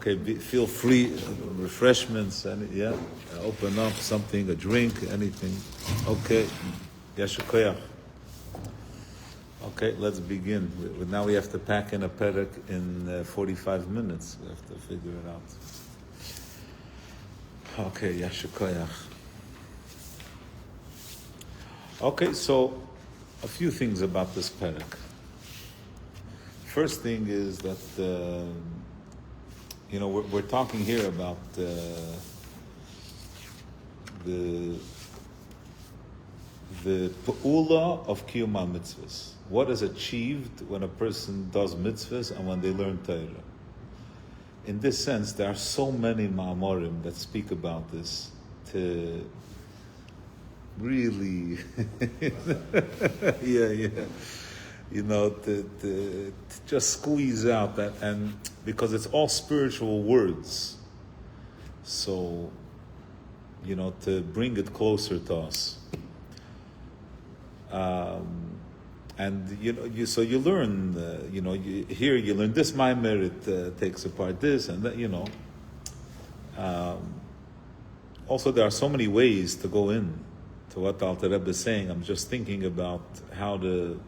Okay, feel free, refreshments, yeah, open up something, a drink, anything. Okay, Yashikoyach. Okay, let's begin. Now we have to pack in a perek in 45 minutes. We have to figure it out. Okay, Yashikoyach. Okay, so a few things about this perek. First thing is that we're talking here about the pu'ula of kiyum mitzvahs. What is achieved when a person does mitzvahs and when they learn Torah. In this sense, there are so many ma'amorim that speak about this to really, to just squeeze out that, and because it's all spiritual words, so to bring it closer to us. And so you learn, here you learn this maimer, it takes apart this and that, also there are so many ways to go in to what Alter Rebbe is saying. I'm just thinking about how to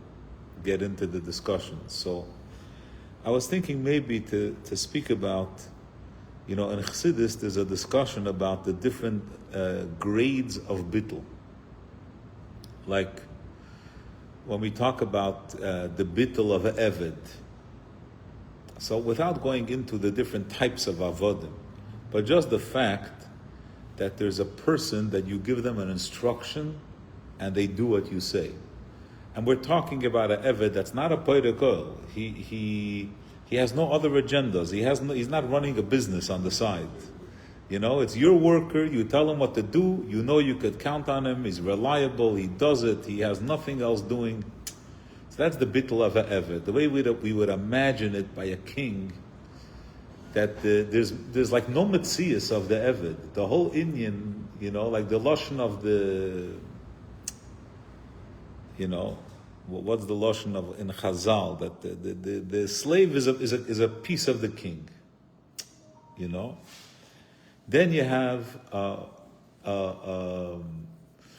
get into the discussion. So I was thinking maybe to speak about, in Chassidus there's a discussion about the different grades of bittul. Like when we talk about the bittul of a eved. So without going into the different types of avodim, but just the fact that there's a person that you give them an instruction and they do what you say. And we're talking about an eved that's not a poirekol. He has no other agendas. He's not running a business on the side. It's your worker. You tell him what to do. You could count on him. He's reliable. He does it. He has nothing else doing. So that's the bittul of an eved. The way we would imagine it by a king. That there's like no metzias of the eved. The whole Indian, like the lashon of the. What's the lashon of in Chazal, that the slave is a piece of the king. Then you have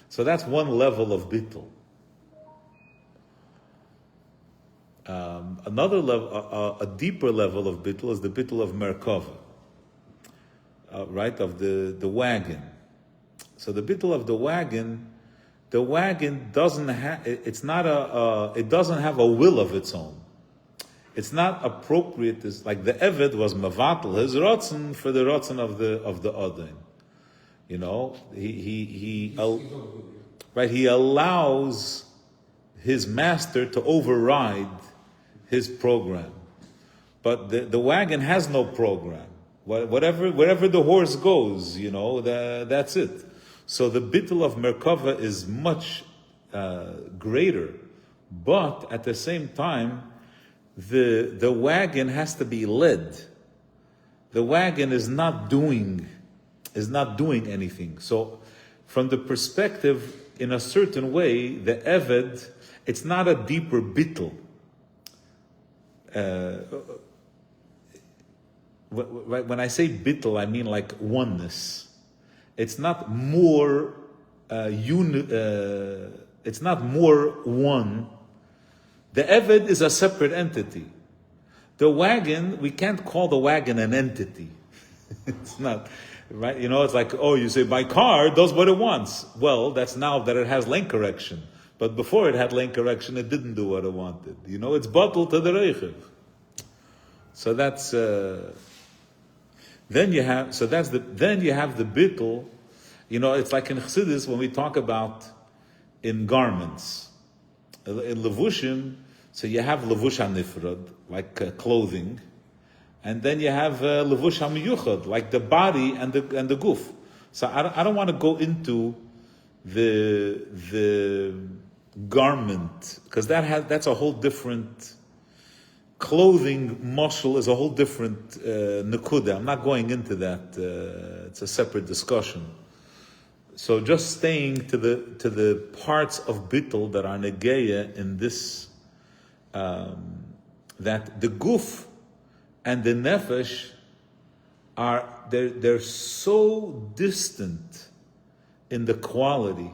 so that's one level of bittul. Another level, a deeper level of bittul is the bittul of merkava, right, of the wagon. So the bittul of the wagon doesn't have, it doesn't have a will of its own. It's not appropriate. It's like the eved was mavatal his rotzen for the rotzen of the odin. He allows his master to override his program, but the wagon has no program. Wherever the horse goes, that's it. So the bittul of merkava is much greater, but at the same time, the wagon has to be led. The wagon is not doing anything. So, from the perspective, in a certain way, the eved, it's not a deeper bittul. When I say bittul, I mean like oneness. It's not more it's not more one. The eved is a separate entity. The wagon, we can't call the wagon an entity. It's not, right? It's like, you say, my car does what it wants. Well, that's now that it has lane correction. But before it had lane correction, it didn't do what it wanted. It's bottled to the reichiv. So that's, then you have the bittul. It's like in Chassidus when we talk about in garments. In levushim, so you have levush hanifrad, like clothing, and then you have levush hamiyuchad, like the body and the guf. So I don't want to go into the garment, because that's a whole different. Clothing muscle is a whole different nekuda. I'm not going into that. It's a separate discussion. So just staying to the parts of bittul that are negeya in this, that the guf and the nefesh they're so distant in the quality.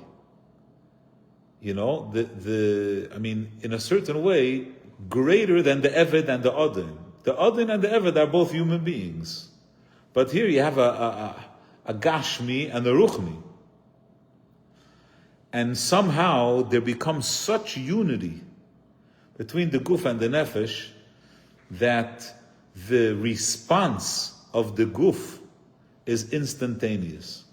You know, I mean, in a certain way, greater than the Eved and the Adin. The Adin and the Eved are both human beings. But here you have a Gashmi and a Ruchni. And somehow there becomes such unity between the Guf and the Nefesh that the response of the Guf is instantaneous.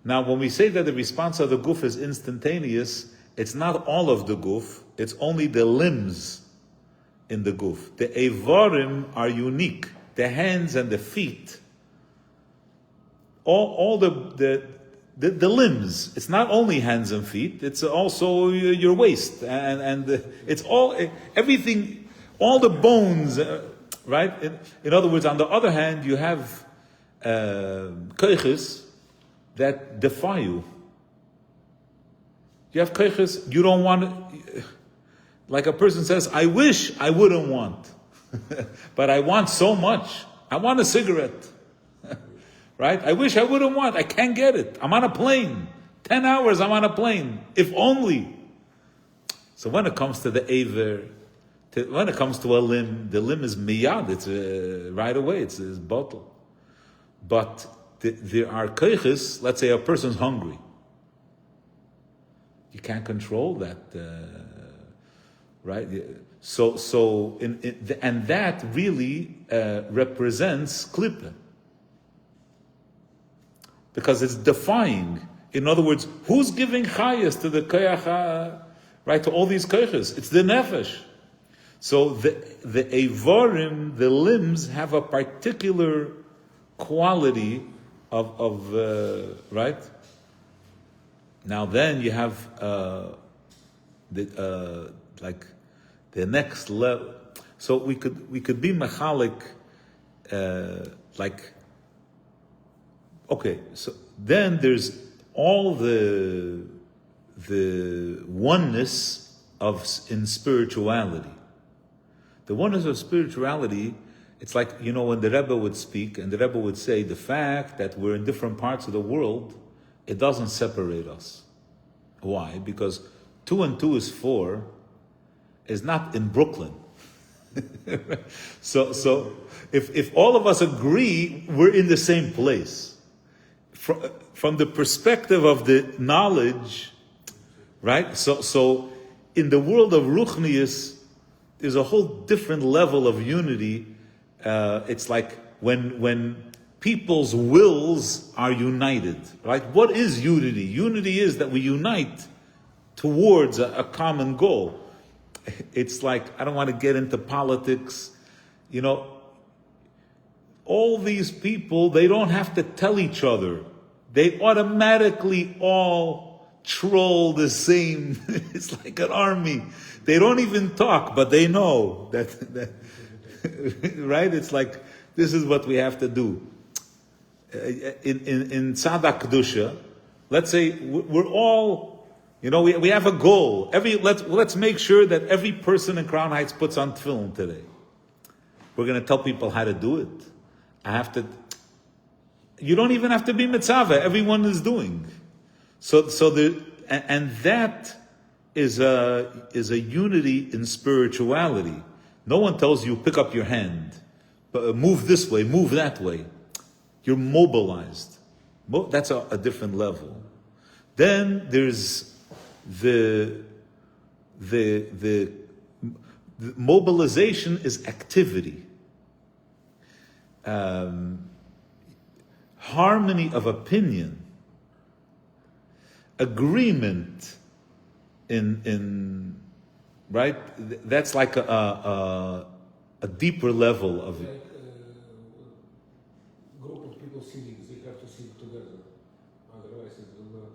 Now, when we say that the response of the Guf is instantaneous, it's not all of the Guf, it's only the limbs in the Guf. The Evarim are unique. The hands and the feet, all the limbs. It's not only hands and feet, it's also your waist. And it's all, everything, all the bones, right? In other words, on the other hand, you have koiches that defy you. You have koiches, you don't want, like a person says, I wish I wouldn't want. But I want so much. I want a cigarette. Right? I wish I wouldn't want. I can't get it. I'm on a plane. 10 hours I'm on a plane. If only. So when it comes to the Aver, when it comes to a limb, the limb is miyad. It's right away. It's bottle. But there are koiches, let's say a person's hungry. You can't control that. Right? So and that really represents klipa, because it's defying. In other words, who's giving chayas to the koyach, right? To all these koyches, it's the nefesh. So the evarim, the limbs, have a particular quality of right. Now then you have like the next level. So we could be mechalik, like, okay, so then there's all the oneness in spirituality. The oneness of spirituality, it's like, you know, when the Rebbe would speak, and the Rebbe would say, the fact that we're in different parts of the world, it doesn't separate us. Why? Because 2 and 2 is 4, is not in Brooklyn. So if all of us agree, we're in the same place. From the perspective of the knowledge, right? So in the world of Ruchnius, there's a whole different level of unity. It's like when people's wills are united, right? What is unity? Unity is that we unite towards a common goal. It's like, I don't want to get into politics, you know, all these people, they don't have to tell each other. They automatically all troll the same. It's like an army. They don't even talk, but they know that right? It's like, this is what we have to do. In Tzaddik Kedusha, let's say we're all, you know, we have a goal. Let's make sure that every person in Crown Heights puts on tefillin today. We're going to tell people how to do it. You don't even have to be mitzvah. Everyone is doing. And that is a unity in spirituality. No one tells you pick up your hand, move this way, move that way. You're mobilized. That's a different level. Then there's the mobilization is activity. Harmony of opinion, agreement in right. That's like a deeper level of it. Group of people singing, they have to sing together, otherwise it will not.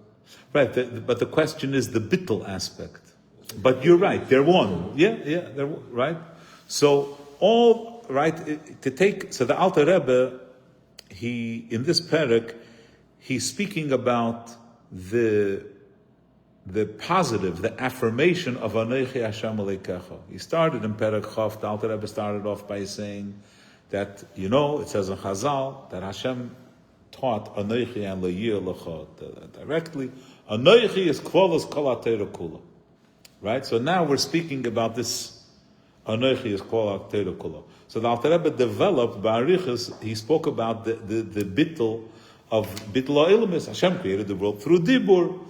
Right, but the question is the bittul aspect. But you're right, they're one. Yeah, they're one, right. So all right so the Alter Rebbe, he in this parak, he's speaking about the positive, the affirmation of Anochi Hashem Elokecha. He started in parak Chav. The Alter Rebbe started off by saying that, it says in Chazal that Hashem taught Anoichi and Le'yir Lecha directly. Anoichi is Kvolos Kol HaTorah Kula. Right? So now we're speaking about this Anoichi is Kol HaTorah Kula. So the Alter Rebbe developed, Ba'arichas, he spoke about the bittul of Bittul HaElemis. Hashem created the world through Dibur.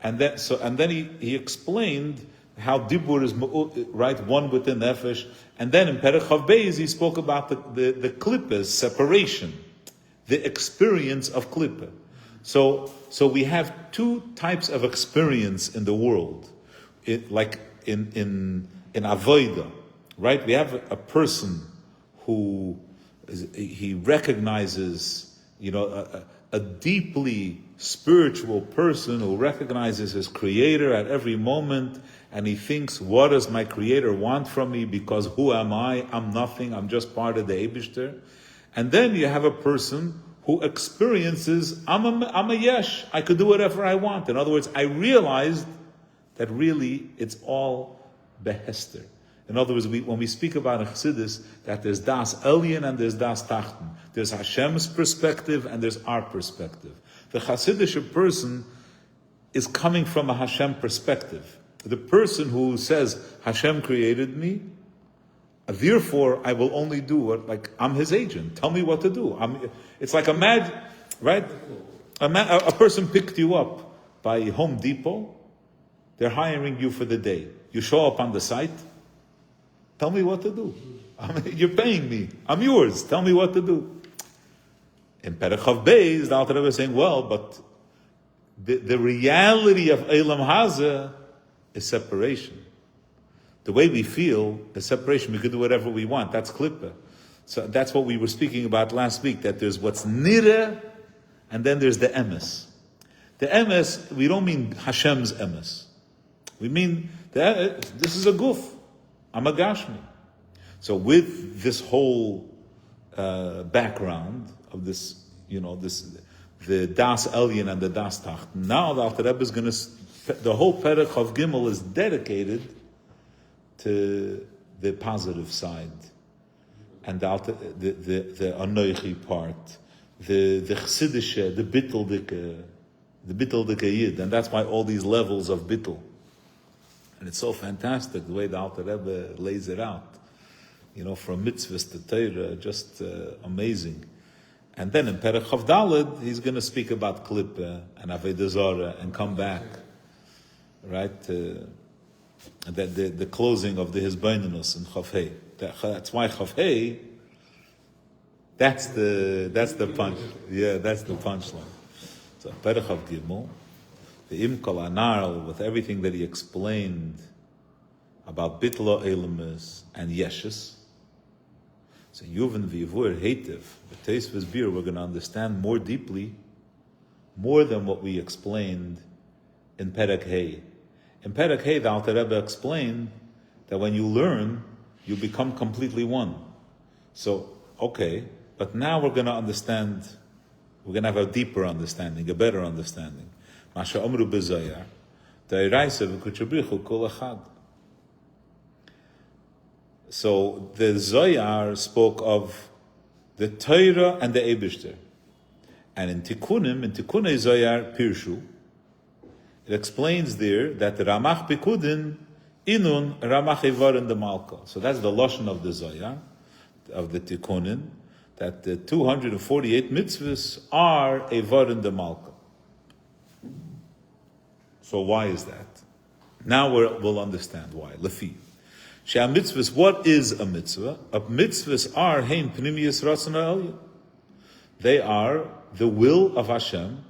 And then he explained how Dibur is right, one within Nefesh. And then in Perek Chav Beis he spoke about the klippah, separation, the experience of klippah. So we have two types of experience in the world, like in avodah, right? We have a person who he recognizes, a deeply spiritual person who recognizes his creator at every moment, and he thinks, what does my creator want from me? Because who am I? I'm nothing. I'm just part of the Eibishter. And then you have a person who experiences, I'm a yesh. I could do whatever I want. In other words, I realized that really it's all behester. In other words, when we speak about a Chassidus, that there's Das Elyon and there's Das Tachten. There's Hashem's perspective and there's our perspective. The Chassidish person is coming from a Hashem perspective. The person who says, Hashem created me, therefore I will only do what, I'm his agent. Tell me what to do. It's like right? A person picked you up by Home Depot. They're hiring you for the day. You show up on the site. Tell me what to do. You're paying me. I'm yours. Tell me what to do. In Perek Chav Beis, the Alter Rebbe is saying, well, but the reality of Eilam Hazeh is separation. The way we feel is separation. We could do whatever we want. That's klippah. So that's what we were speaking about last week, that there's what's nireh, and then there's the emes. The emes, we don't mean Hashem's emes. We mean, this is a guf. I'm a gashmi. So with this whole background of this, the Das Elyon and the Das Tacht, now the Alter Rebbe is going to, the whole Perek Chav Gimel is dedicated to the positive side, and the Anoichi part, the Chassidische, the Bittul Yid, and that's why all these levels of Bittul. And it's so fantastic the way the Alter Rebbe lays it out. From mitzvahs to Torah, just amazing. And then in Perek Chav Daled, he's going to speak about Klippah and Avodah Zarah and come back, right? The closing of the Hisbonenus in Chav Hei. That's why Chav Hei, that's the punch. Yeah, that's the punchline. So Perek Chav Gimel, the Imkal Anar, with everything that he explained about Bitla Elamis and Yeshus. So Yuvan V'Yivur Heitiv, the taste of his beer, we're going to understand more deeply, more than what we explained in Perek Hei. In Perek Hei, the Alter Rebbe explained that when you learn, you become completely one. So, okay, but now we're going to understand, we're going to have a deeper understanding, a better understanding. Masha Omru B'Zoyar, Da'iraisa V'Kuchabrichu Kol Echad. So the Zoyar spoke of the Torah and the Eibishter. And in Tikunei Zoyar Pirshu, it explains there that the Ramach Pikudin Inun Ramach Evarin the Malka. So that's the Lashon of the Zoyar, of the Tikkunim, that the 248 mitzvahs are Evarin the Malka. So why is that? Now we'll understand why. Lefi. Shea mitzvahs, what is a mitzvah? A mitzvahs are hein pnimiyas ratzon ha'elyon. They are the will of Hashem,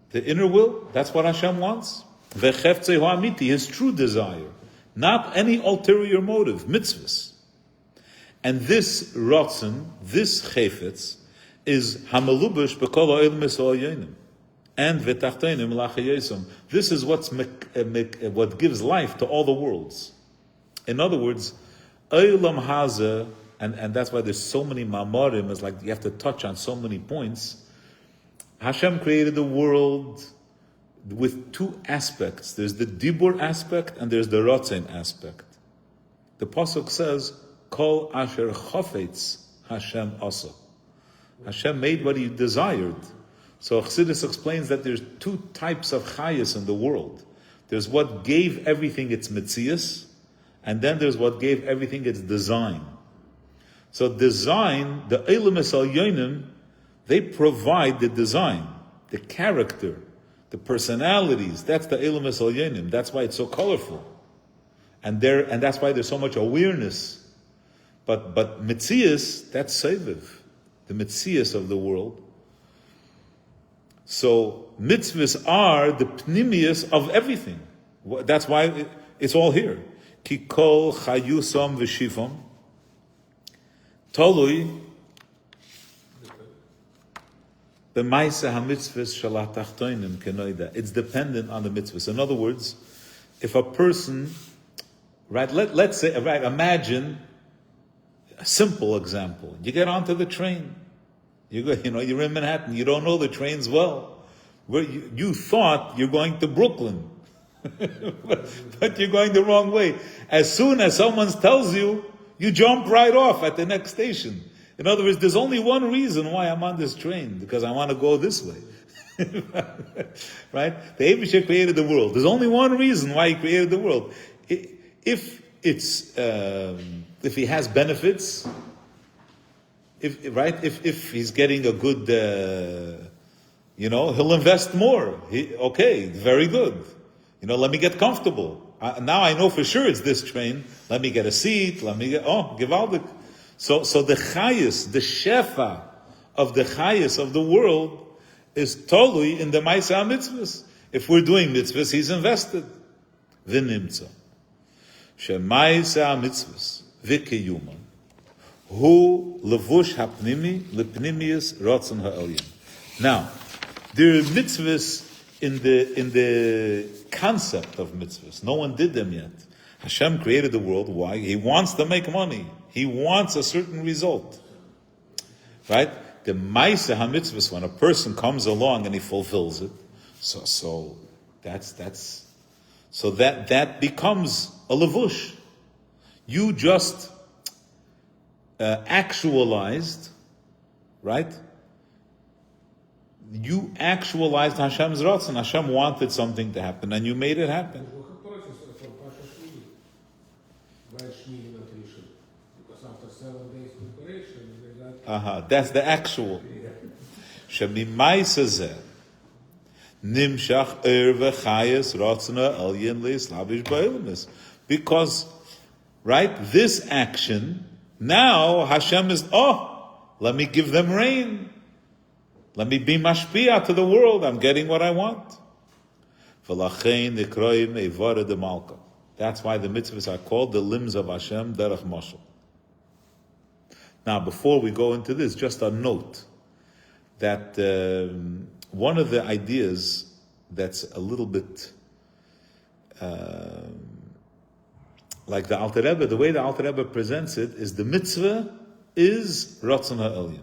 the inner will. That's what Hashem wants. Vecheftzei ha'amiti, his true desire, not any ulterior motive. Mitzvahs, and this ratzon, this chefetz, is hamalubish b'kol ha'elim ha'yonim, and v'tachtenim l'achayesam. This is what gives life to all the worlds. In other words, Eilam Hazeh, and that's why there's so many mamarim, it's like you have to touch on so many points. Hashem created the world with two aspects. There's the Dibur aspect and there's the Ratzon aspect. The Pasuk says, Kol Asher Chafetz Hashem asa. Hashem made what He desired. So Chassidus explains that there's two types of chayas in the world. There's what gave everything its mitzias, and then there's what gave everything its design. So design, the Eilumis Al-Yonim, they provide the design, the character, the personalities. That's the Eilumis Al-Yonim. That's why it's so colorful. And that's why there's so much awareness. But mitzias, that's Seviv, the mitzias of the world. So mitzvahs are the pnimius of everything. That's why it's all here. Kikol chayusam v'shifam tolui b'maisa hamitzvahs shalat tachtoinim kenoida. It's dependent on the mitzvahs. In other words, if a person, right? Let's say, right? Imagine a simple example. You get onto the train. You're in Manhattan. You don't know the trains well. You thought you're going to Brooklyn, but you're going the wrong way. As soon as someone tells you, you jump right off at the next station. In other words, there's only one reason why I'm on this train, because I want to go this way. Right? The Eibusher created the world. There's only one reason why He created the world. If He has benefits, if He's getting a good, He'll invest more. Okay, very good. Let me get comfortable. Now I know for sure it's this train. Let me get a seat. Gewaldig. So the chayas, the shefa of the chayas of the world is totally in the Maisa mitzvahs. If we're doing mitzvahs, He's invested. V'nimtza. Shemaisa mitzvahs. V'kiyuman. Hu levush hapnimi lepnimius rotzon ha'elyon. Now, there are mitzvahs in the concept of mitzvahs. No one did them yet. Hashem created the world. Why? He wants to make money. He wants a certain result. Right? The Maisa HaMitzvahs, when a person comes along and he fulfills it, so that becomes a levush. You just actualized, right? You actualized Hashem's Ratzon. Hashem wanted something to happen, and you made it happen. Because after 7 days preparation, that's the actual. Shemimaisa zeh nimshach v'chayes ratzona elyon le'islavish ba'elamis. Because, right, this action, now Hashem is, let me give them rain. Let me be mashpia to the world. I'm getting what I want. V'lachein nikroim eivara de malka. That's why the mitzvahs are called the limbs of Hashem, derech mashal. Now, before we go into this, just a note that one of the ideas that's a little bit like the Alter Rebbe, the way the Alter Rebbe presents it is the mitzvah is Ratzon HaElyon.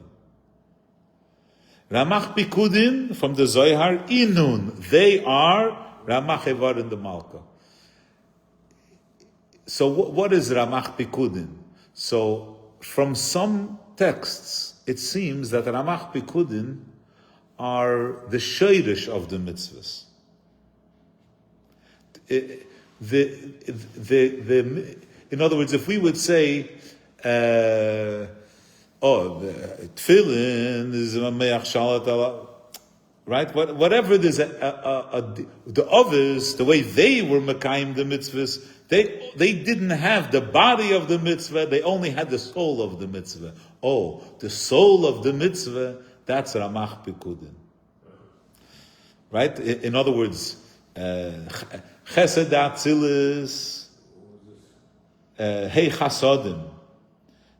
Ramach Pikudin from the Zohar, Inun, they are Ramach Evar in the Malka. So what is Ramach Pikudin? So from some texts, it seems that Ramach Pikudin are the Sheirish of the mitzvahs. In other words, if we would say, tefillin is a me'ach shalat ala, right? Whatever it is, the others, the way they were mekayim the mitzvahs, they didn't have the body of the mitzvah, they only had the soul of the mitzvah. The soul of the mitzvah, that's Ramach Pikudin. Right? In other words, Chesed Atzilis, Hey Chasodim,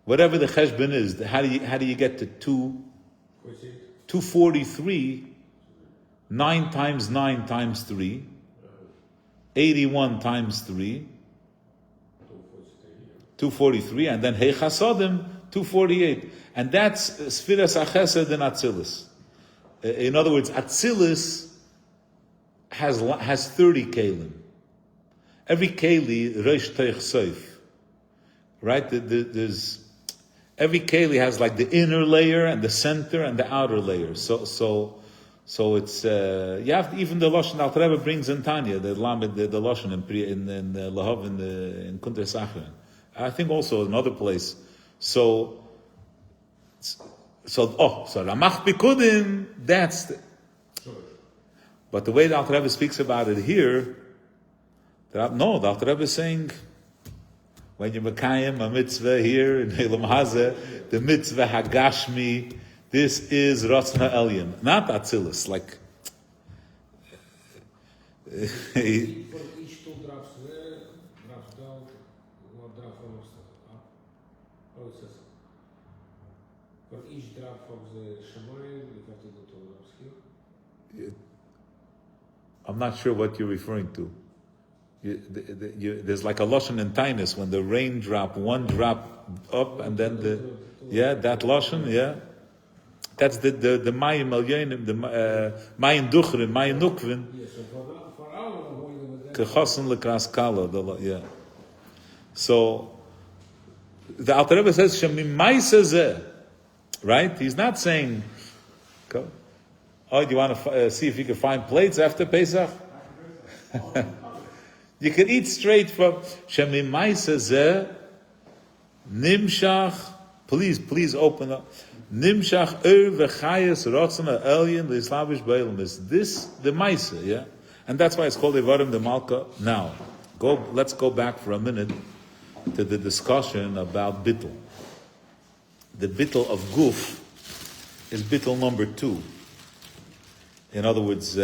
whatever the cheshbon is, how do you get to 243, 9 times 9 times 3, 81 times 3, 243, and then Hey Chasodim, 248. And that's Sfiras HaChesed and Atzilis. In other words, Atzilis has 30 kelim. Every keli, Reish Teich Seif. Right? There's every keli has like the inner layer and the center and the outer layer. So it's you have even the lashon Alter Rebbe brings in Tanya, the lamed, the lashon in Lahav in Kunter Sacher. I think also another place. So Ramach Bikudim, that's the, but the way the Alter Rebbe speaks about it here, the Alter Rebbe is saying, when you Mekayim a mitzvah here in Elam Hazeh, the mitzvah Hagashmi, this is Ratzon HaElyon, not Atzilus, like For each two drops there, drops down, one drop from up. How it says? For each drop from the Shemayim, you have to do two drops here. I'm not sure what you're referring to. There's like a lashon in Tainus when the rain drop, one drop up and then that lashon, that's the Mayim Elyonim, the Mayim Duchrim, Mayim Nukvin. Yes, so for our avoiding with that. Kechasen lekras kala, So the Alter Rebbe says Shemimaisa zeh, right? He's not saying, oh, do you want to see if you can find plates after Pesach? You can eat straight from Shemimaisa zeh nimshach. Please open up. Nimshach v'chayes rotzon ha'elyon l'Islavish b'elam. Is this the Maisa? And that's why it's called Evarim de Malka. Now, let's go back for a minute to the discussion about bittul. The bittul of guf is bittul number 2. In other words,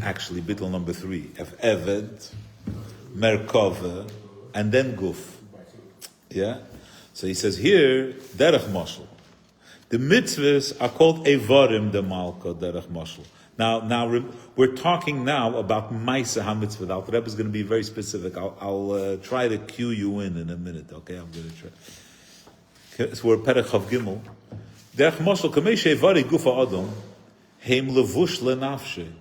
actually bittul number 3. Eved, merkava, and then guf. So he says here, derech mashal. The mitzvahs are called Evarim de Malka derech mashal. Now we're talking now about Maisa HaMitzvah. The Alter Rebbe is going to be very specific. I'll try to cue you in a minute. Okay, I'm going to try. So we're Perek Chav Gimel. Derech mashal kamei she'evari gufa adam heim levush lenafshe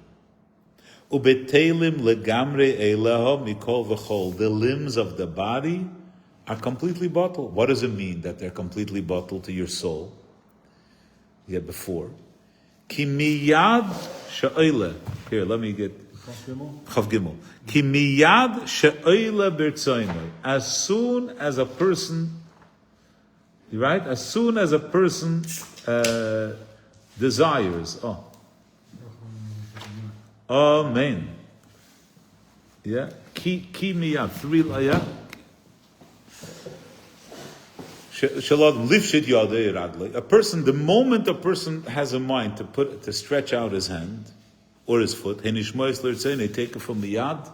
ubetelim legamre eileha mikol v'chol. The limbs of the body are completely bottled. What does it mean that they're completely bottled to your soul? Before. Ki miyad she'oile. Here, let me get Chav Gimel. Ki miyad she'oile b'rtzoynoi. As soon as a person, right? As soon as a person desires. Oh. Amen. Ki miyad. 3, a person, the moment a person has a mind to stretch out his hand or his foot, they take it from the yad.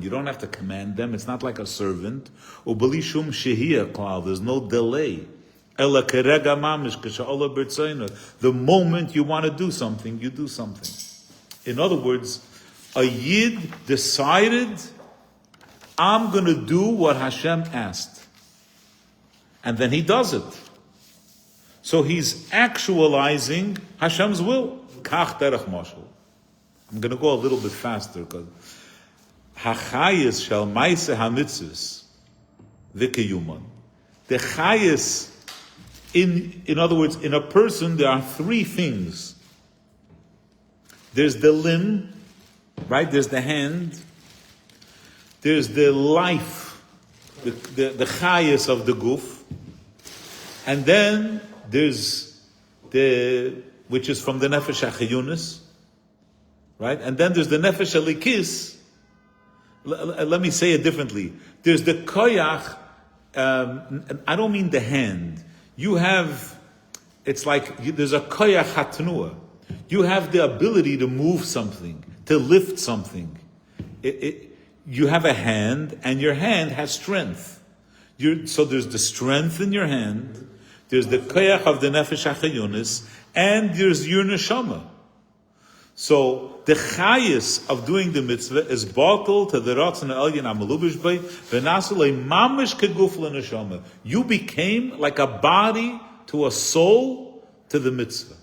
You don't have to command them. It's not like a servant. There's no delay. The moment you want to do something, you do something. In other words, a yid decided, I'm going to do what Hashem asked. And then he does it. So he's actualizing Hashem's will. Kach derech mashal. I'm going to go a little bit faster because hachayis shel maise hamitzvus v'kiyuman. The chayis, in other words, in a person there are 3 things. There's the limb, right? There's the hand. There's the life, the chayis of the guf. And then there's which is from the nefesh hachiyunis, right? And then there's the nefesh alikis. Let me say it differently. There's the koyach. I don't mean the hand. You have, it's like there's a koyach hatnua. You have the ability to move something, to lift something. You have a hand, and your hand has strength. So there's the strength in your hand. There's the koyach of the nefesh hachiyunis, and there's your neshama. So the chayis of doing the mitzvah is bottled to the ratzon ha'elyon ha'melubish bay v'nasu le'mamish keguf le'neshama. You became like a body to a soul to the mitzvah.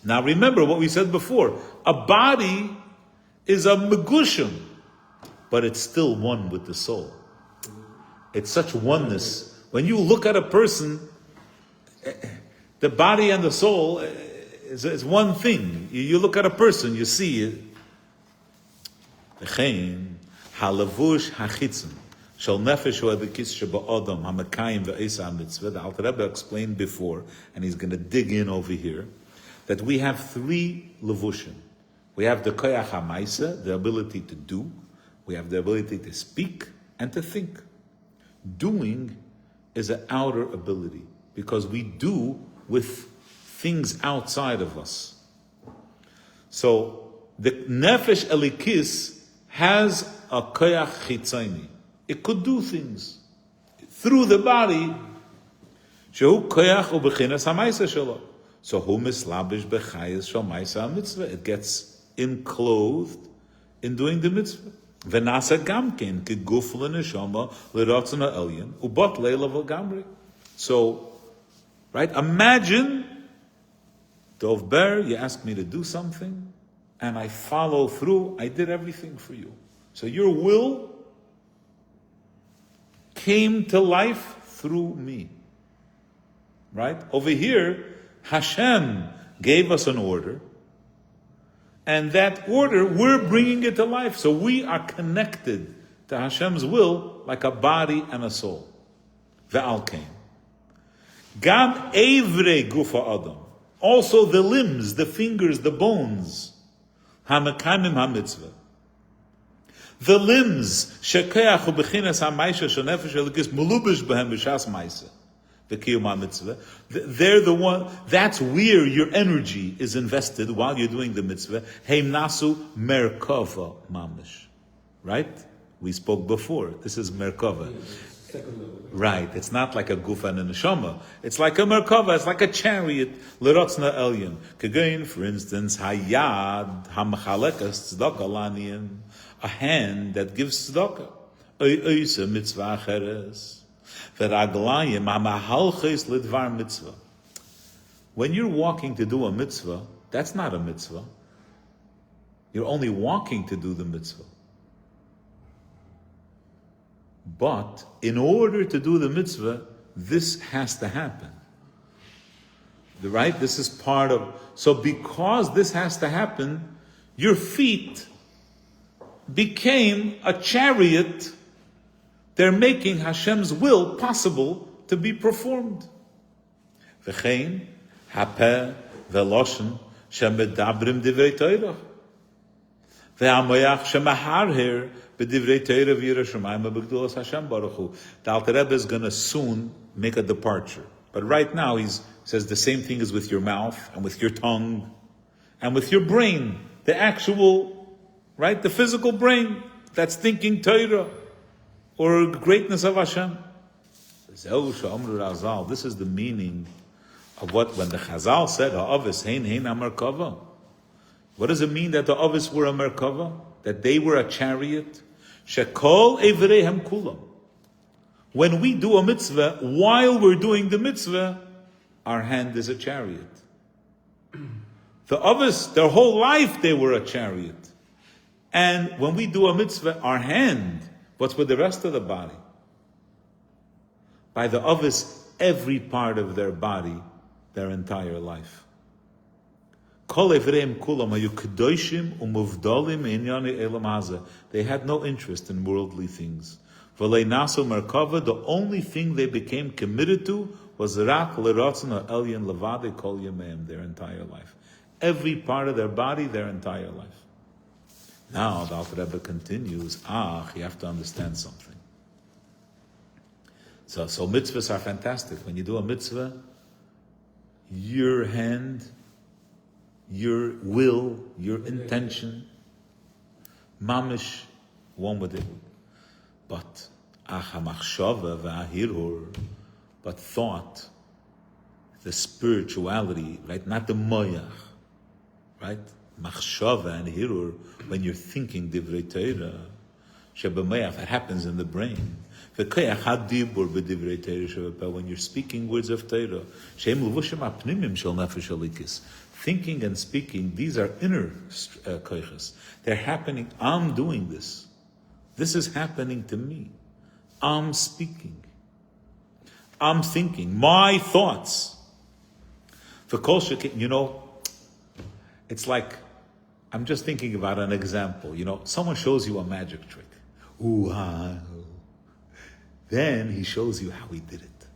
Now remember what we said before. A body is a megushim, but it's still one with the soul. It's such oneness. When you look at a person, the body and the soul is one thing. You look at a person, you see it. V'chein halavush hachitzon shel nefesh u'adikis sheba'odam hamakayim ve'esa mitzvah. The Alter Rebbe explained before, and he's going to dig in over here, that we have three levushim. We have the koyach hamaisa, the ability to do. We have the ability to speak and to think. Doing is an outer ability because we do with things outside of us. So the nefesh elikis has a koyach chitzoni. It could do things through the body. Shehu koyach ubechinas hamaisa shelo. So hu mislabish bechayis shel maisa mitzvah. It gets enclosed in doing the mitzvah. V'nasa gamkin kiguf l'neshama l'ratzon ha'elyon ubat leila v'gamri. So, right? Imagine, Dov Ber, you asked me to do something, and I follow through. I did everything for you. So your will came to life through me. Right? Over here, Hashem gave us an order, and that order, we're bringing it to life. So we are connected to Hashem's will like a body and a soul. Ve'al kain. Gam evrei gufa adam. Also the limbs, the fingers, the bones. Hamakamim hamitzvah. The limbs, shekeach u'bechinas ha'maisha shonefesh elikis mulubish behem b'shas maisa. They're the one, that's where your energy is invested while you're doing the mitzvah. Heim nasu merkava mamish. Right? We spoke before. This is merkava. Right. It's not like a gufa and a neshama. It's like a merkava. It's like a chariot. L'rotzna elyon. Kagain, for instance, hayad hamachalekas tzedakah laniim. A hand that gives tzedakah. Oisa mitzvah acheres. When you're walking to do a mitzvah, that's not a mitzvah. You're only walking to do the mitzvah. But in order to do the mitzvah, this has to happen. Right? This is part of... So because this has to happen, your feet became a chariot. They're making Hashem's will possible to be performed. V'chein hapeh v'loshen shemedabrim divrei Torah. V'hamoyach shemaharher b'divrei Torah v'yirashamayim b'gdulas Hashem Baruch Hu. The Alter Rebbe is going to soon make a departure. But right now he says the same thing is with your mouth and with your tongue and with your brain. The actual, right, the physical brain that's thinking Torah. Or greatness of Hashem. This is the meaning of what, when the Chazal said, Ha'avis hein hein ha-merkava. What does it mean that the Avis were a merkava? That they were a chariot? Shekol evreihem kulam. When we do a mitzvah, while we're doing the mitzvah, our hand is a chariot. The Avis, their whole life they were a chariot. And when we do a mitzvah, our hand, what's with the rest of the body? By the Avis, every part of their body, their entire life. They had no interest in worldly things. The only thing they became committed to was rak l'ratzon ha'elyon levade kol yameim, their entire life. Every part of their body, their entire life. Now, the Alter Rebbe continues, you have to understand something. So mitzvahs are fantastic. When you do a mitzvah, your hand, your will, your intention, mamish, one with it. But but thought, the spirituality, right? Not the moyach, right? Machshava and hirur, when you're thinking divrei Torah, shebemayach, that happens in the brain. When you're speaking words of Torah, thinking and speaking, these are inner koiches. They're happening. I'm doing this. This is happening to me. I'm speaking. I'm thinking. My thoughts. For kol sheken, it's like, I'm just thinking about an example. Someone shows you a magic trick. Ooh, then he shows you how he did it.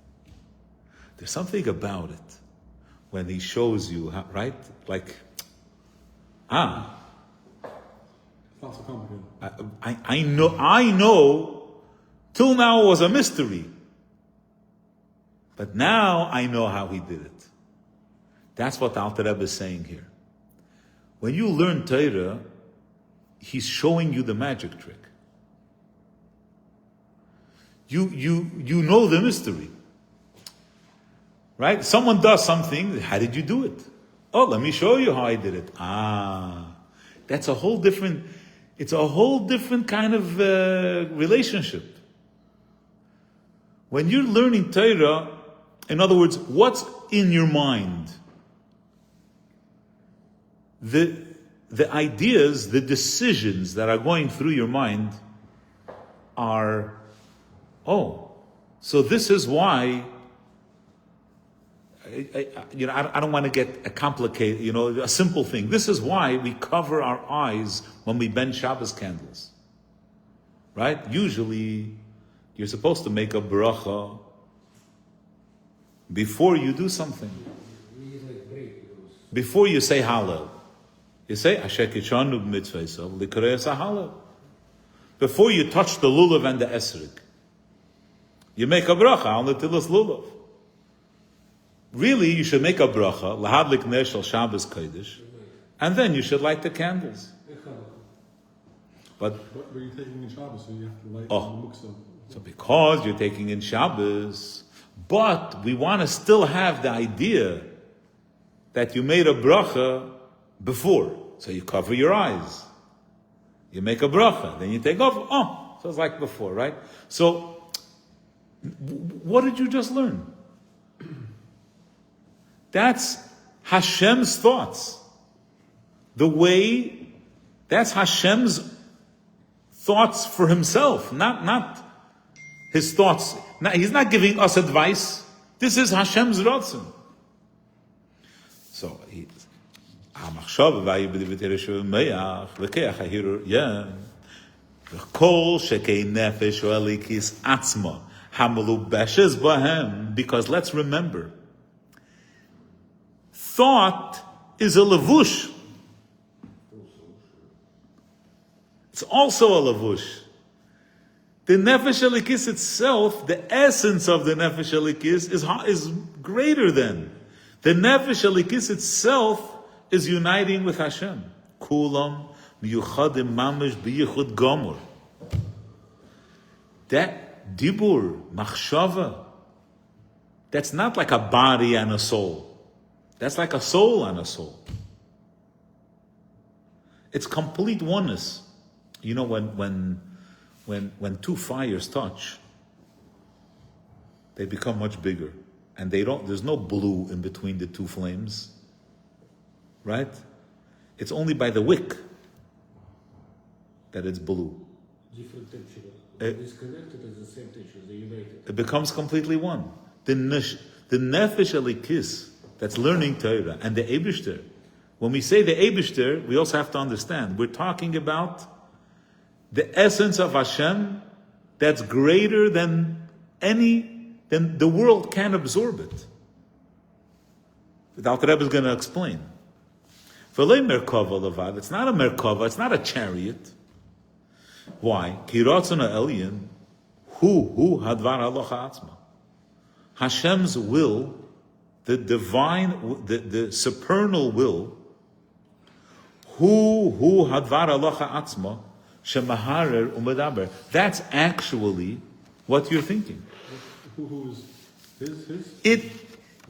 There's something about it when he shows you how, right? Like, Not so complicated. I know, till now it was a mystery. But now I know how he did it. That's what the Alter Rebbe is saying here. When you learn Torah, he's showing you the magic trick. You know the mystery. Right? Someone does something, how did you do it? Oh, let me show you how I did it. That's a whole different kind of relationship. When you're learning Torah, in other words, what's in your mind? The ideas, the decisions that are going through your mind are, so this is why, I don't want to get a complicated, a simple thing. This is why we cover our eyes when we bend Shabbos candles. Right? Usually, you're supposed to make a bracha before you do something. Before you say Hallel. You say, Asher Kishanu b'mitzvaysav, l'kriyas Hallel. Before you touch the lulav and the esrig. You make a bracha on the tilas lulav. Really, you should make a bracha, lahadlik ner shel Shabbos kodesh, and then you should light the candles. But you're taking in Shabbos, so you have to light the muktzah. So because you're taking in Shabbos, but we want to still have the idea that you made a bracha before. So you cover your eyes. You make a bracha, then you take off. So it's like before, right? So, what did you just learn? That's Hashem's thoughts. That's Hashem's thoughts for himself, not his thoughts. He's not giving us advice. This is Hashem's ratzon. So, המחשב ויבדבתר שמח לקח ההירור וכל שכי נפש או הליקיס עצמה המלובשס בהם, because let's remember, thought is a levush. It's also a levush. The nefesh elikis itself, the essence of the nefesh elikis is greater than. The nefesh elikis itself is uniting with Hashem. Kulam miyuchadim mamish biyichud gomor. That dibur, machshava, that's not like a body and a soul. That's like a soul and a soul. It's complete oneness. When two fires touch, they become much bigger. And there's no blue in between the two flames. Right? It's only by the wick that it's blue. Different temperature. Disconnected at the same temperature. They're united. It becomes completely one. The nefesh elikis that's learning Torah and the Eibishter. When we say the Eibishter, we also have to understand we're talking about the essence of Hashem that's greater than the world can absorb it. The Alter Rebbe is going to explain. It's not a merkava, it's not a chariot. Why? Ki ratzon ha'elyon hu hadvar halacha atzma. Hashem's will, the divine, the supernal will, hu hadvar halacha atzma, shemaharer umedaber. That's actually what you're thinking. Who is his?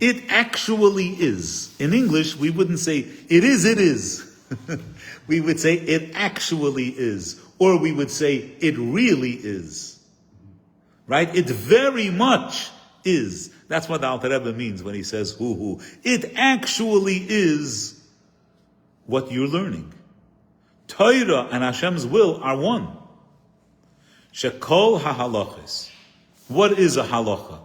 It actually is. In English, we wouldn't say, it is. We would say, it actually is. Or we would say, it really is. Right? It very much is. That's what the Alter Rebbe means when he says, hu. It actually is what you're learning. Torah and Hashem's will are one. Shekol ha'halachis. What is a halacha?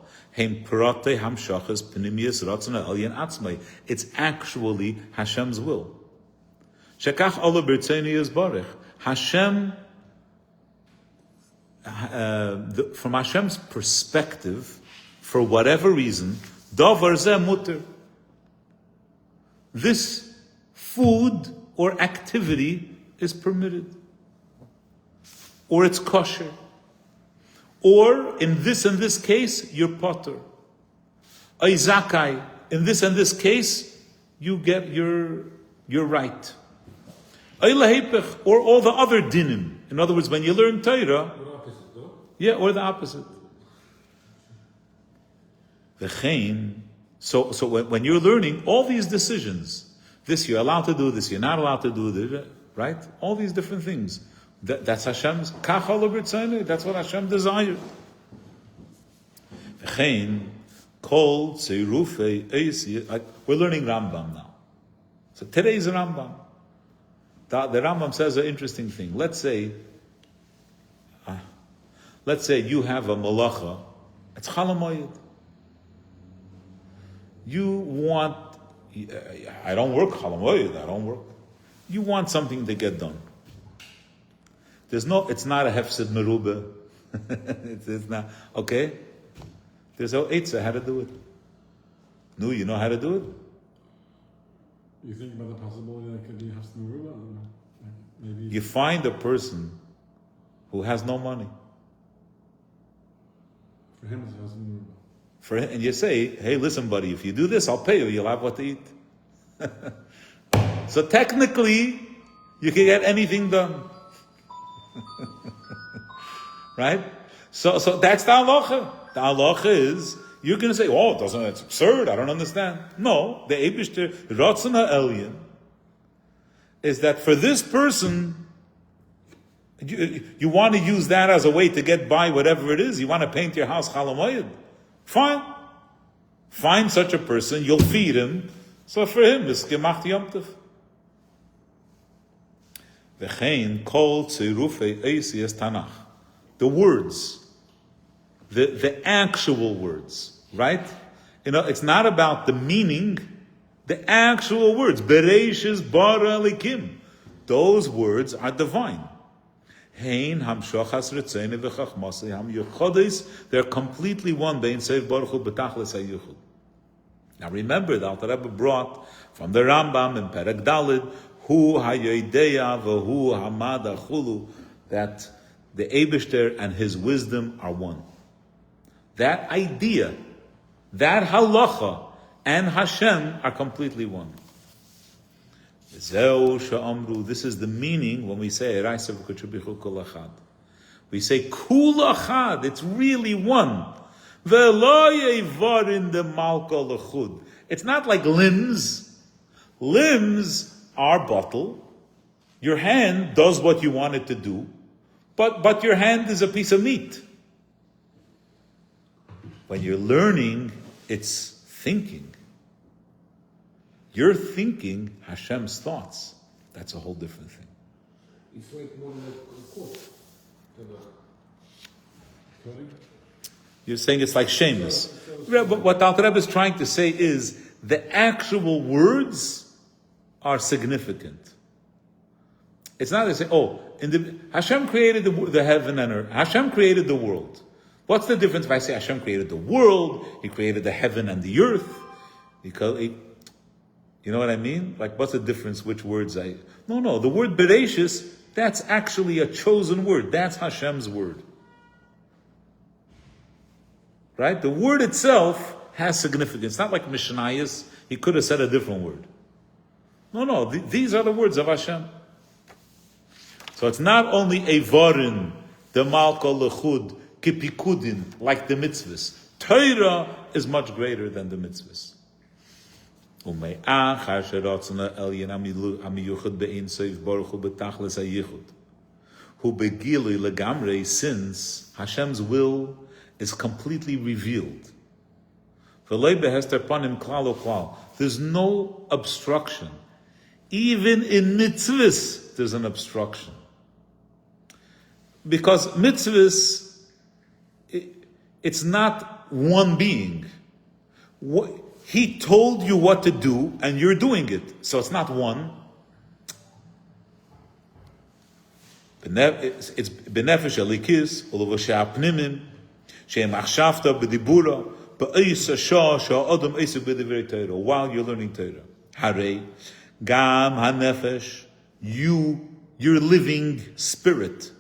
It's actually Hashem's will. Hashem, from Hashem's perspective, for whatever reason, davar zeh muter. This food or activity is permitted, or it's kosher, or in this and this case you're potter. Ay zakai, in this and this case you get your right. Ay lahepech, or all the other dinim. In other words, when you learn Torah, yeah, or the opposite. So when you're learning all these decisions, this you're allowed to do, this you're not allowed to do, this, right? All these different things. That's Hashem's kachal b'rtzonah. That's what Hashem desired. We're learning Rambam now. So today's Rambam. The Rambam says an interesting thing. Let's say you have a malacha. It's chalamoyed. You want, I don't work chalamoyed, I don't work. You want something to get done. It's not a hefsid merube. It's not, okay? There's no eitzah how to do it. No, you know how to do it? You think about the possibility that could be hefsid merube? Maybe You find a person who has no money. for him it's hefsid merube. And you say, hey, listen, buddy, if you do this, I'll pay you. You'll have what to eat. So technically, you can get anything done. Right? So that's the halacha. The halacha is, you're going to say, oh, it's absurd, I don't understand. No, the Eibishter, Ratzon HaElyon, is that for this person, you want to use that as a way to get by whatever it is. You want to paint your house chalamoyed. Fine. Find such a person, you'll feed him. So for him, it's gemacht Yom Tov. V'chein kol tzirufei eisiyas Tanakh. The words, the actual words, right? It's not about the meaning, the actual words. Bereishis bara elikim. Those words are divine. They're completely one. Now remember, the Alter Rebbe brought from the Rambam in Perek Daled, Hu hayodeya v'hu hamada chulu, that the Eibishter and his wisdom are one. That idea, that halacha, and Hashem are completely one. This is the meaning when we say we say kul achad. It's really one. It's not like limbs. Limbs are bottle. Your hand does what you want it to do, but your hand is a piece of meat. When you're learning, it's thinking. You're thinking Hashem's thoughts. That's a whole different thing. It's like more like a court. You're saying it's like Shemus. But what Alter Rebbe is trying to say is the actual words are significant. It's not to say, Hashem created the heaven and earth. Hashem created the world. What's the difference if I say Hashem created the world, He created the heaven and the earth? You know what I mean? Like, what's the difference? Which words No, the word Bereshis, that's actually a chosen word. That's Hashem's word. Right? The word itself has significance. It's not like Mishnayos. He could have said a different word. No, these are the words of Hashem. So it's not only Eivarin, the Malka Lechud, Kipikudin, like the mitzvahs. Torah is much greater than the mitzvahs. Since Hashem's will is completely revealed. There's no obstruction. Even in mitzvahs, there's an obstruction. Because mitzvahs, It's not one being. He told you what to do, and you're doing it. So it's not one. It's benefesh alikis, ulovasha pnimin, she'em achshavta b'dibura, ba'isa shah adam eisuk b'divrei Torah, while you're learning Torah. Harei, gam hanefesh, your living spirit,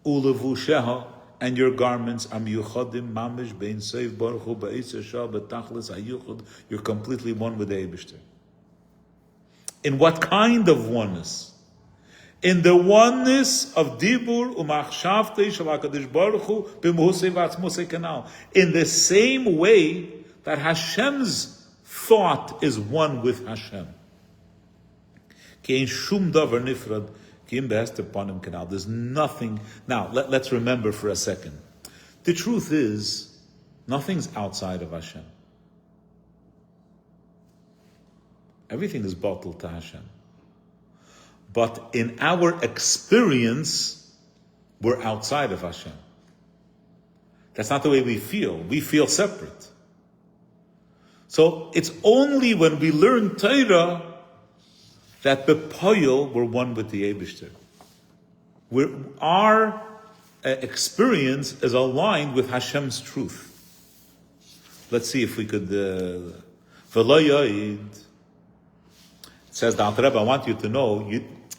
ulovusheha, and your garments, am yuchadim mamish bein seif baruch hu ba'isa shah b'tachlis hayuchad, you're completely one with the Eibishter. In what kind of oneness? In the oneness of Dibur Umachshavtei Shel HaKadosh Baruch Hu B'Muhusei V'Atzmusei Kanal. In the same way that Hashem's thought is one with Hashem. Ki ein shum davar nifrad ki im be'ester panim kanal. There's nothing. Now, let's remember for a second. The truth is, nothing's outside of Hashem. Everything is bottled to Hashem. But in our experience, we're outside of Hashem. That's not the way we feel. We feel separate. So it's only when we learn Torah that bepoil we're one with the Eibishter. Our experience is aligned with Hashem's truth. Let's see if we could... It says, the Alter Rebbe, I want you to know,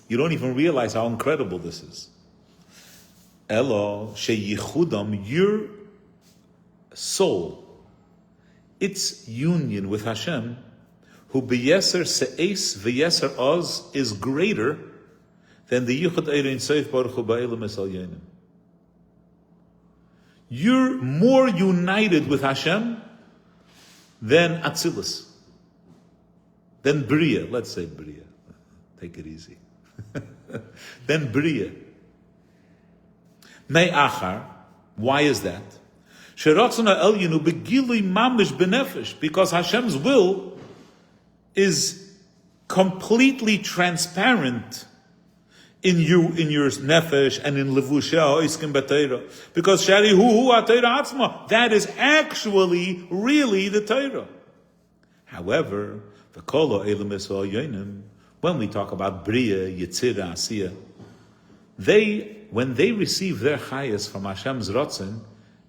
you don't even realize how incredible this is. Elo sheyichudam, your soul, its union with Hashem, who beyeser se'es v'yeser oz, is greater than the yichud eirein seif baruch hu ba'elam esal yenim. You're more united with Hashem than Atzilus, than Bria. Let's say Bria. Take it easy. Then Bria. Nei achar. Why is that? Sheratzona elyinu begilui mamish benefesh. Because Hashem's will is completely transparent in your nefesh and in levusha oiskim b'Torah. Because shari hu ha'Torah atzma. That is actually really the Torah. However, the kolo elam esol yonim. When we talk about Bria, Yetzirah, Asiyah, when they receive their chayas from Hashem's Ratzon,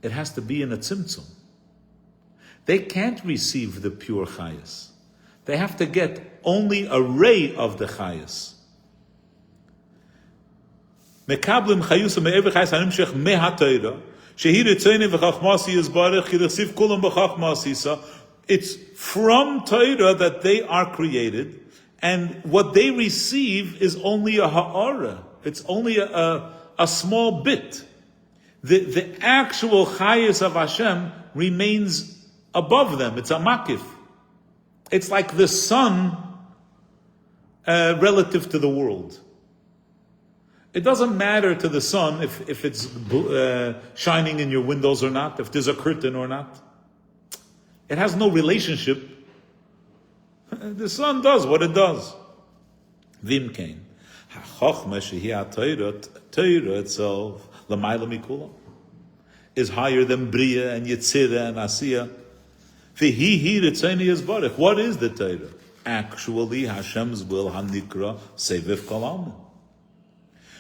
it has to be in a tzimtzum. They can't receive the pure chayas. They have to get only a ray of the chayas. Mekablim chayusa me'ever chayas hanimshech me'ha-Torah, shehi ritzoni v'chachmasi yizbarech, yirasiv kulam b'chachmasisa. It's from Torah that they are created, and what they receive is only a ha'ara. It's only a small bit. The actual chayas of Hashem remains above them. It's a makif. It's like the sun relative to the world. It doesn't matter to the sun if it's shining in your windows or not, if there's a curtain or not. It has no relationship. The sun does what it does. Vimkein. HaChochma shehi Torah itself, l'mayla mikula, is higher than Bria and Yetzirah and Asiyah. V'hi ritzoni yizbarech. What is the Torah? Actually, Hashem's will, hanikra seviv kol almin.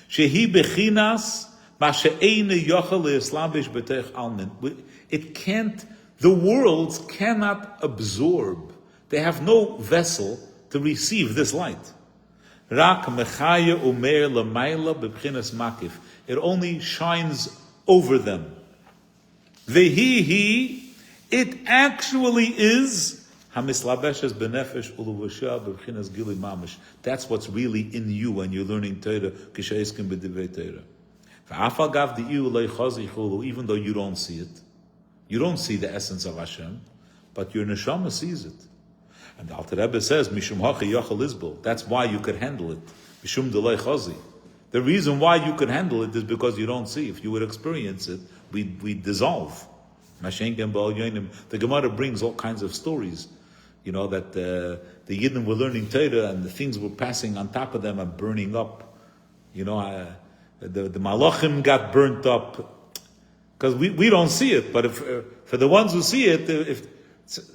Shehi bechinas ma she'eina yochel le'eslavish b'teich almin. It can't. The worlds cannot absorb. They have no vessel to receive this light. Rak mechaya umeir l'mayla b'bchinas makif. It only shines over them. Vehi, it actually is hamislabeshes benefesh uluvasha b'bchinas gili mamish. That's what's really in you when you're learning Torah. Kishaiskim b'divrei Torah. V'afal gav di'iu leichazi chulu. Even though you don't see it, you don't see the essence of Hashem, but your neshama sees it. And the Alter Rebbe says, Mishum hachi yachal izbel. That's why you could handle it. Mishum delay chazi. The reason why you could handle it is because you don't see. If you would experience it, we dissolve. The Gemara brings all kinds of stories, that the Yidden were learning Torah and the things were passing on top of them and burning up. The Malachim got burnt up. Because we don't see it, but if, for the ones who see it, if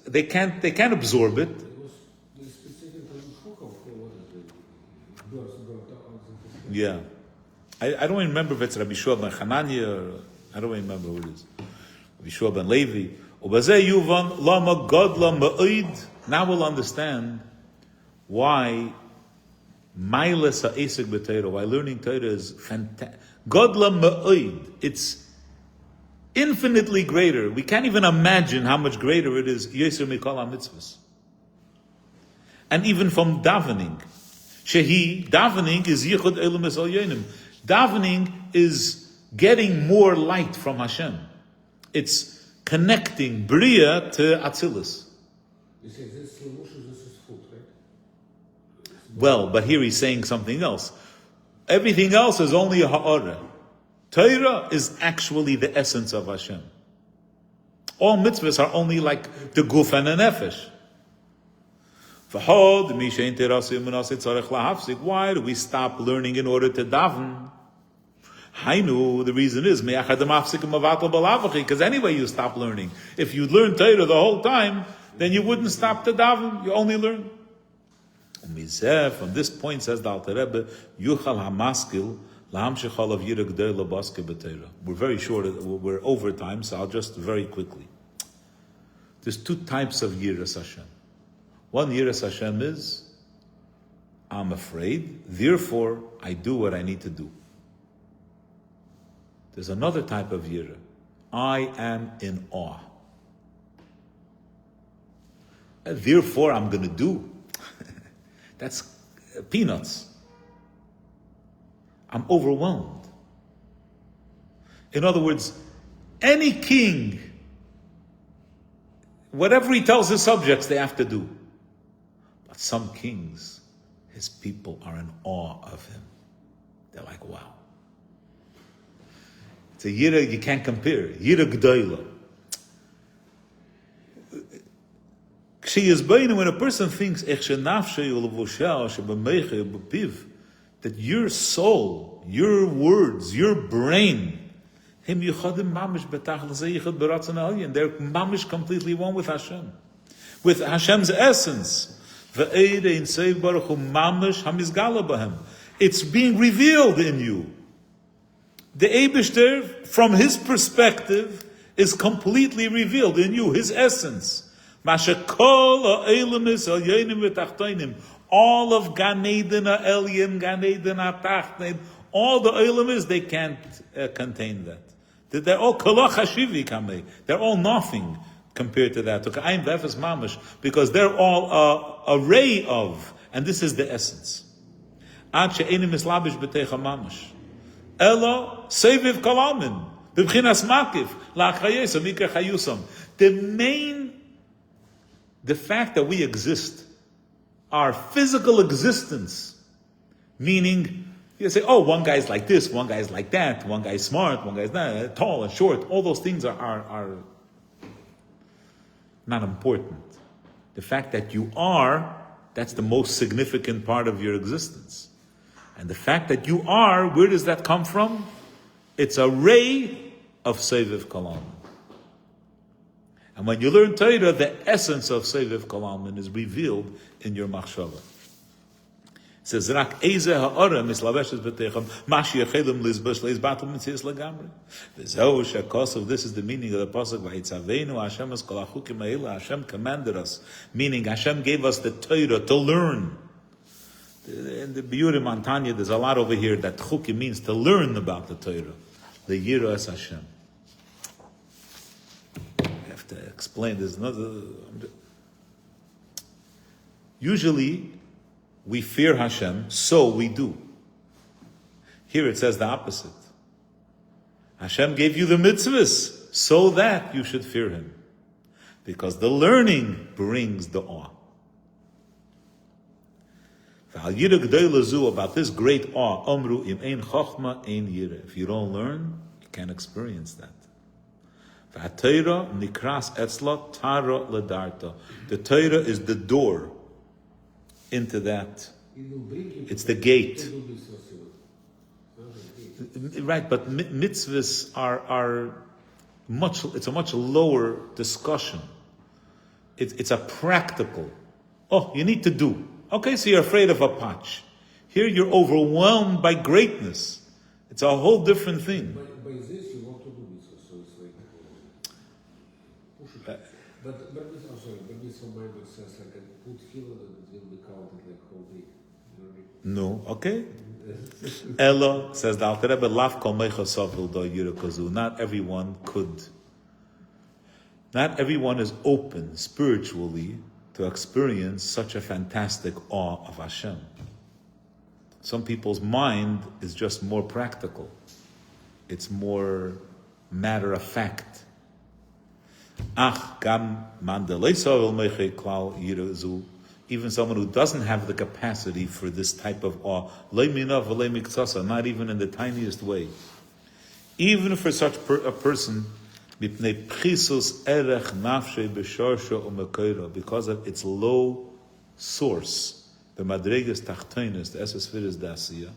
they can't absorb it. It was the specific book of what is it? Yeah. I don't even remember if it's Rabbi Shua ben Hanania, or I don't even remember who it is. Rabbi Shua ben Levi. Ubazeh yuvan lama godla ma'id. Now we'll understand why Mailas ha'esek b'Torah, why learning Torah is fantastic. Godla ma'id. It's infinitely greater. We can't even imagine how much greater it is. Yosef mikol ha-mitzvahs. And even from davening. Shehi, davening is yichud elam es al-yonim. Davening is getting more light from Hashem. It's connecting Bria to Atzilus. You say this is food, right? Well, but here he's saying something else. Everything else is only a ha'ara. Torah is actually the essence of Hashem. All mitzvahs are only like the guf and the nefesh. Why do we stop learning in order to daven? Hainu, the reason is because anyway you stop learning. If you learn Torah the whole time, then you wouldn't stop to daven. You only learn. From this point, says the Alter Rebbe, Yuchal hamaskil lahamshechal of yira gdei labaske b'Torah. We're very short. We're over time, so I'll just very quickly. There's two types of yiras Hashem. One yiras Hashem is, I'm afraid, therefore I do what I need to do. There's another type of yira. I am in awe. Therefore I'm going to do. That's peanuts. I'm overwhelmed. In other words, any king, whatever he tells his subjects, they have to do. But some kings, his people are in awe of him. They're like, wow. It's a yira you can't compare. Yira g'dayla. When a person thinks that your soul, your words, your brain, they're mamish completely one with Hashem, with Hashem's essence. It's being revealed in you. The Eibishter, from his perspective, is completely revealed in you, his essence. All of Gan Eden Elyon, Gan Eden Atachton, all the Eilim they can't contain that. They're all Kalach Hashivi Kamei. They're all nothing compared to that. Because they're all a ray of, and this is the essence. Elo Seviv Kalamin. The fact that we exist, our physical existence, meaning you say, oh, one guy's like this, one guy's like that, one guy's smart, one guy's not, tall and short, all those things are not important. The fact that you are, that's the most significant part of your existence. And the fact that you are, where does that come from? It's a ray of Seviv Kalam. And when you learn Torah, the essence of Seviv Kalam is revealed in your machshava. It says, "Rak eze ha'ara mislaveshes b'techem mashi yechelim lizbash leizbatel mitzias legamri." V'zehu shekosov. This is the meaning of the pasuk. V'hitzavenu Hashem es kol hachukim ha'ila. Hashem commanded us, meaning Hashem gave us the Torah to learn. In the Biurim on Tanya, there's a lot over here that chukim means to learn about the Torah. The Yira es Hashem. To explain, there's another. Usually, we fear Hashem, so we do. Here it says the opposite. Hashem gave you the mitzvahs so that you should fear Him, because the learning brings the awe. About this great awe, Amru im ein chochma ein yira. If you don't learn, you can't experience that. The Torah is the door into that. It's the gate. Right, but mitzvahs are It's a much lower discussion. It's a practical. Oh, you need to do. Okay, so you're afraid of a patch. Here you're overwhelmed by greatness. It's a whole different thing. By this you want to do this, so it's like push it. But this, I'm sorry, but this on my mind says like a put filler and it will be counted like whole day. You know what I mean? No, okay. Ella says the Alter Rebbe, "Lav kol meichasav v'do yirakazu." Not everyone could. Not everyone is open spiritually to experience such a fantastic awe of Hashem. Some people's mind is just more practical. It's more matter of fact. Ach gam man deleisav meichei klal yirazu. Even someone who doesn't have the capacity for this type of awe, not even in the tiniest way. Even for such a person, because of its low source, the madregas tachtonis, the esesfiris dasiya,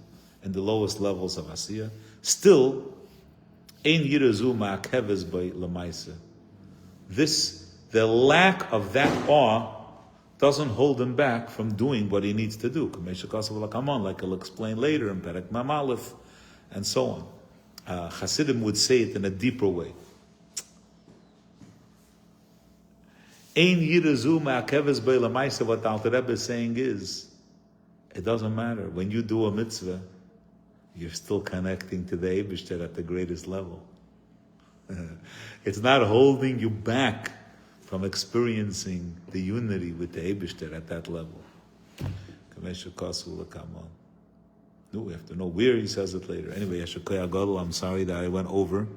and the lowest levels of asiya, still, ein yirazu ma'akeves by lamaisa. The lack of that awe doesn't hold him back from doing what he needs to do. Like he'll explain later in Perek Mem Aleph, and so on. Hasidim would say it in a deeper way. Ein yirazu ma'akeves be'lamaisa. What the Alter Rebbe is saying is, it doesn't matter. When you do a mitzvah, you're still connecting to the Eibishter at the greatest level. It's not holding you back from experiencing the unity with the Eibishter at that level. No, we have to know where he says it later. Anyway, I'm sorry that I went over.